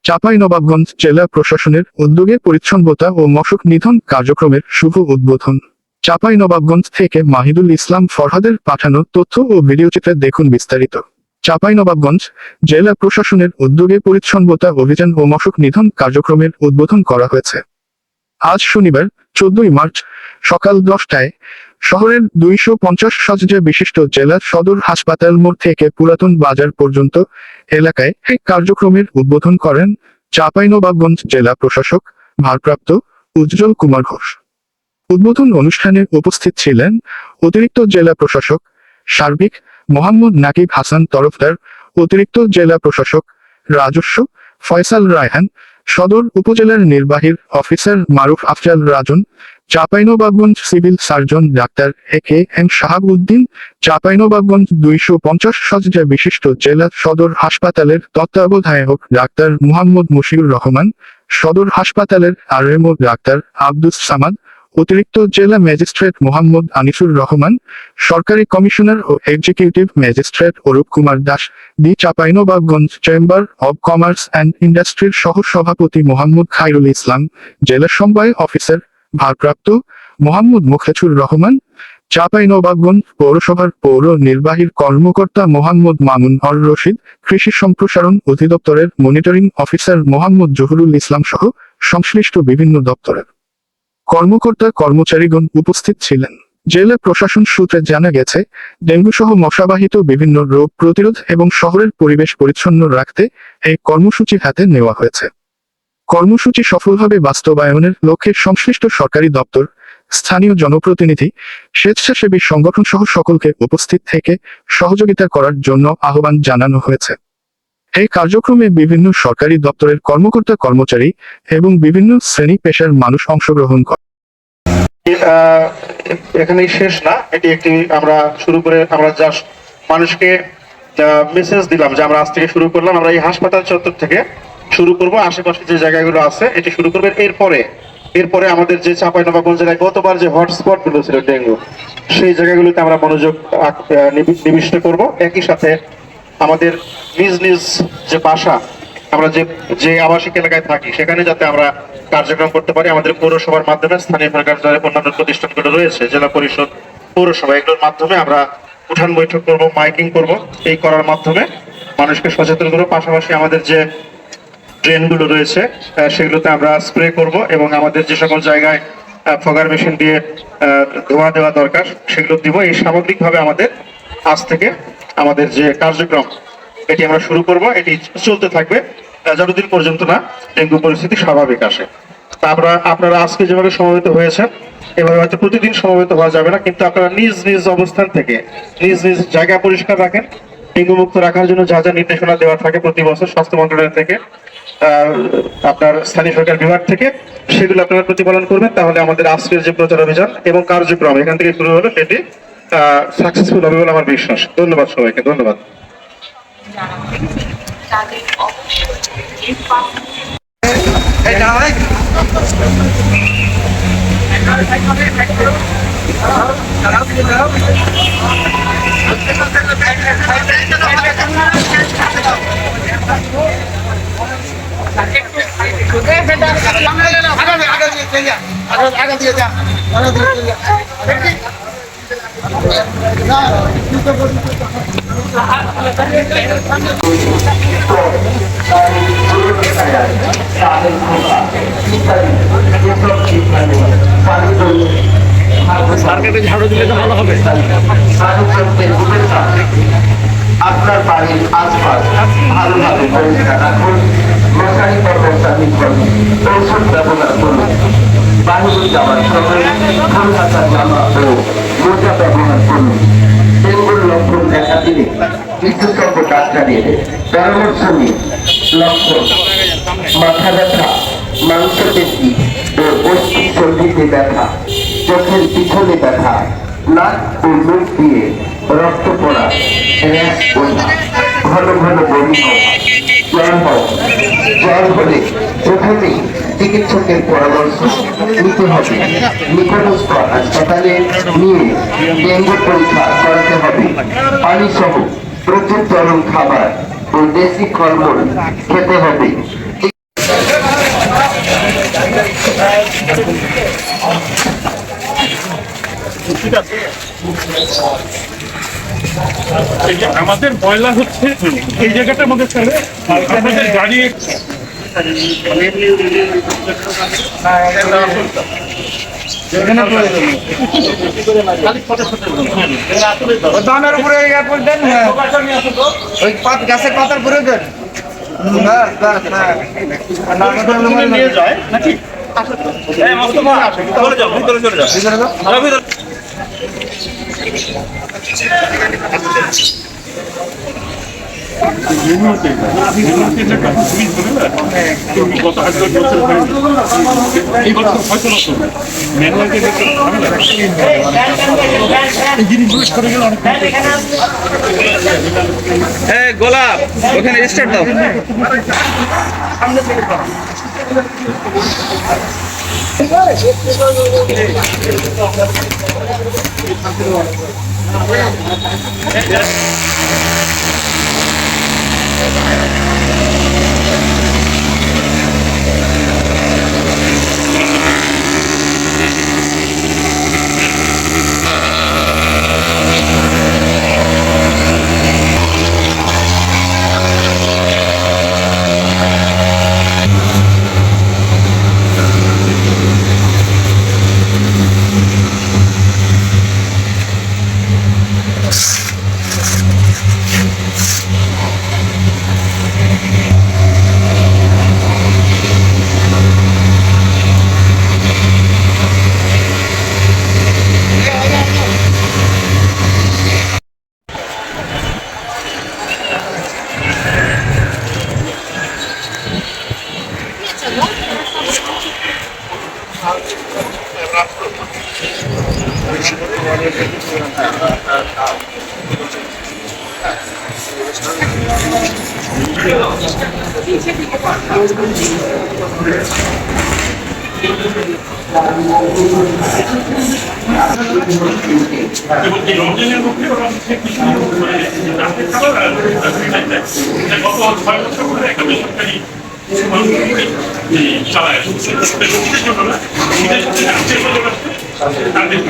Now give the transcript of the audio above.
চাঁপাইনবাবগঞ্জ জেলা প্রশাসনের উদ্যোগে পরিচ্ছন্নতা ও মশক নিধন কার্যক্রমের শুভ উদ্বোধন। চাঁপাইনবাবগঞ্জ থেকে মাহিদুল ইসলাম ফরহাদের পাঠানো তথ্য ও ভিডিওচিত্রে দেখুন বিস্তারিত। চাঁপাইনবাবগঞ্জ জেলা প্রশাসনের উদ্যোগে পরিচ্ছন্নতা অভিযান ও মশক নিধন কার্যক্রমের উদ্বোধন করা হয়েছে। আজ শনিবার 14 মার্চ সকাল 10টায় শহরের 250 শয্যা বিশিষ্ট জেলা সদর হাসপাতাল মোড় থেকে পুরাতন বাজার পর্যন্ত এলাকায় এই কার্যক্রমের উদ্বোধন করেন চাঁপাইনবাবগঞ্জ জেলা প্রশাসক ভারপ্রাপ্ত উজ্জ্বল কুমার ঘোষ। উদ্বোধন অনুষ্ঠানে উপস্থিত ছিলেন অতিরিক্ত জেলা প্রশাসক সার্বিক মোহাম্মদ নাকিব হাসান তরফদার, অতিরিক্ত জেলা প্রশাসক রাজস্ব ফয়সাল রায়হান, সদর উপজেলার নির্বাহী officer Maruf Afzal Rajan, Chapainawabganj civil surgeon ডাক্তার এ.কে.এম. শাহাবুদ্দিন, চাঁপাইনবাবগঞ্জ 250 শয্যা বিশিষ্ট জেলা সদর হাসপাতালের তত্ত্বাবধায়ক ডাক্তার মুহাম্মদ মুশিউর রহমান, সদর হাসপাতালের আরএমও ডাক্তার আব্দুস সামাদ, অতিরিক্ত জেলা ম্যাজিস্ট্রেট মোহাম্মদ আনিসুর রহমান, সরকারি কমিশনার ও executive magistrate Arup Kumar Das, the Chapainawabganj chamber of commerce and ইন্ডাস্ট্রির সহ সভাপতি মোহাম্মদ খায়রুল ইসলাম, জেলা সমবায় অফিসার ভারপ্রাপ্ত মোহাম্মদ মুখলেছুর রহমান, চাঁপাইনবাবগঞ্জ পৌরসভার পৌর নির্বাহীর কর্মকর্তা মোহাম্মদ মামুন অর রশিদ, কৃষি সম্প্রসারণ অধিদপ্তরের মনিটরিং অফিসার মোহাম্মদ জহুরুল ইসলাম সহ সংশ্লিষ্ট বিভিন্ন দপ্তরের কর্মকর্তা কর্মচারীগণ উপস্থিত ছিলেন। জেলা প্রশাসন সূত্রে জানা গেছে, ডেঙ্গু সহ মশাবাহিত বিভিন্ন রোগ প্রতিরোধ এবং শহরের পরিবেশ পরিচ্ছন্ন রাখতে এই কর্মসূচি হাতে নেওয়া হয়েছে। কর্মসূচি সফলভাবে বাস্তবায়নের লক্ষ্যে সংশ্লিষ্ট সরকারি দপ্তর, স্থানীয় জনপ্রতিনিধি, স্বেচ্ছাসেবী সংগঠন সহ সকলকে উপস্থিত থেকে সহযোগিতা করার জন্য আহ্বান জানানো হয়েছে। এই কার্যক্রমে বিভিন্ন সরকারি দপ্তরের কর্মকর্তা কর্মচারী এবং বিভিন্ন শ্রেণী পেশার মানুষ অংশগ্রহণ করে। এখানেই শেষ না, এটি একটি আমরা শুরু করে আমরা জাস্ট মানুষকে মেসেজ দিলাম যে আমরা আজ থেকে শুরু করলাম, আমরা এই হাসপাতাল চত্বর থেকে শুরু করব, আশেপাশে যে জায়গাগুলো আছে এটি শুরু করবেন। এরপরে আমাদের যে চাঁপাইনবাবগঞ্জ জেলায় গতবার যে হটস্পট গুলো ছিল ডেঙ্গু, সেই জায়গাগুলোতে আমরা মনোযোগ নিবিষ্ট করব। একই সাথে আমাদের নিজ নিজ যে বাসা, আমরা যে আবাসিক এলাকায় থাকি সেখানে যাতে আমরা কার্যক্রম করতে পারি। আমাদের পৌরসভার মাধ্যমে, স্থানীয় সরকার অন্যান্য প্রতিষ্ঠানগুলো রয়েছে, জেলা পরিষদ, পৌরসভা, এগুলোর মাধ্যমে আমরা উঠান বৈঠক করব, মাইকিং করব। এই করার মাধ্যমে মানুষকে সচেতন করব। পাশাপাশি আমাদের যে ড্রেনগুলো রয়েছে সেগুলোতে আমরা স্প্রে করব এবং আমাদের যে সকল জায়গায় ফগার মেশিন দিয়ে ধোঁয়া দেওয়া দরকার সেগুলো দিব। এই সামগ্রিকভাবে আমাদের আজ থেকে আমাদের যে কার্যক্রম এটি আমরা শুরু করব। এটি চলতে থাকবে যতদিন পর্যন্ত না ডেঙ্গু পরিস্থিতি স্বাভাবিক আসে। তা আপনারা আজকে যেভাবে সমবেত হয়েছেন এভাবে হয়তো প্রতিদিন সমবেত হওয়া যাবে না, কিন্তু আপনারা নিজ নিজ অবস্থান থেকে নিজ নিজ জায়গা পরিষ্কার রাখেন। ডেঙ্গু মুক্ত রাখার জন্য যা যা নির্দেশনা দেওয়া থাকে প্রতি বছর স্বাস্থ্য মন্ত্রণালয় থেকে, আপনার স্থানীয় সরকার বিভাগ থেকে, সেগুলো আপনারা প্রতিপালন করবেন। তাহলে আমাদের আজকের যে প্রচার অভিযান এবং কার্যক্রম এখান থেকে শুরু হলো সেটি সাকসেসফুল হবে বলে আমার বিশ্বাস। ধন্যবাদ সবাইকে, ধন্যবাদ। মার্কেটে ঝাড়ু দিলে তো ভালো হবে। আপনার বাড়ির আশপাশ ভালোভাবে পরিষ্কার রাখুন, মশারি ব্যবস্থা করুন, ঔষধ ব্যবহার করুন, বাহিরে যাওয়ার সময় ফুল হাতা জামা ও মোজা ব্যবহার করুন। ডেঙ্গুর লক্ষণ দেখা দিলে বিশেষজ্ঞ ডাক্তারের পরামর্শ নিন। লক্ষণ: মাথা ব্যথা, মাংসপেশি ও অস্থি সন্ধিতে ব্যথা, চোখের পিছনে ব্যথা, নাক ও মুখ দিয়ে রক্ত পড়া, র্যাশ ওঠা, ঘন ঘন বমি হওয়া, জ্বর হলে প্রথমেই চিকিৎসকের পরামর্শ নিতে হবে। নিকটস্থ হাসপাতালে নিয়ে ডেঙ্গু পরীক্ষা করাতে হবে। পানি সহ প্রচুর তরল খাবার ও দেশি ফলমূল খেতে হবে। এই যে আমাদের ময়লা হচ্ছে এই জায়গাটার মধ্যে ফেলে আর আমাদের গাড়ি দামের উপরে দেন, ওই গাছের পাতার উপরে দেন। নিয়ে যায় নাকি গোলাপ ওখানে স্টার্ট দাও। এবং এই রমজানের মধ্যে ওরা হচ্ছে কিছু রাতের খাবার আর গত 6 বছর ধরে একটা বেসরকারি চালায় লোকদের জন্য না নিজের সাথে রাজ্যের মধ্যে তাদের